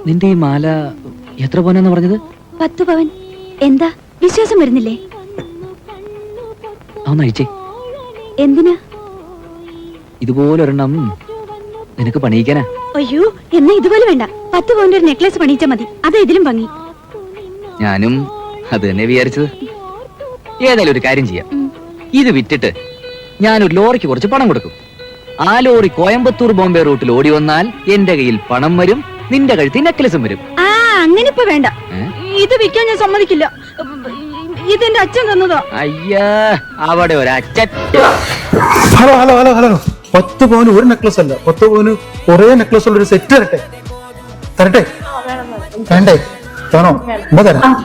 നിന്റെ ഈ മാല എത്ര പവനാന്ന് പറഞ്ഞത്? 10 പവൻ. എന്താ വിശ്വാസം വരുന്നില്ലേ? അതൊന്ന് അഴിച്ചേ. എന്തിനാ? ഇതുപോലെ ഒരെണ്ണം നിനക്ക് പണിയിക്കാനാ. അയ്യോ, എന്നാ ഇതുപോലെ വേണ്ട. 10 പവന്റെ ഒരു നെക്ലേസ് പണിയിച്ചാ മതി. അതാ ഇതിലും ഭംഗി. ഞാനും അത് തന്നെ വിചാരിച്ചത്. ഏതായാലും ഒരു കാര്യം ചെയ്യാം. ഇത് വിറ്റിട്ട് ഞാനൊരു ലോറിക്ക് കുറച്ച് പണം കൊടുക്കും. ആ ലോറി കോയമ്പത്തൂർ ബോംബെ റൂട്ടിൽ ഓടി വന്നാൽ എന്റെ കയ്യിൽ പണം വരും, നിന്റെ കഴുത്തിൽ നെക്ലസും വരും. ആ, അങ്ങനെ ഇപ്പൊ വേണ്ട. ഇത് വിൽക്കാൻ ഞാൻ സമ്മതിക്കില്ല. ഇതെന്റെ അച്ഛൻ തന്നതാ. അയ്യാ, അവിടെ ഒരച്ഛൻ. ഹലോ ഹലോ ഹലോ ഹലോ 10 പവന് ഒരു നെക്ലസ് അല്ല, 10 പവന് ഒരേ നെക്ലസ് ഉള്ള ഒരു സെറ്റ് തരട്ടെ? വേണ്ടേ? വേണോ? തരാം.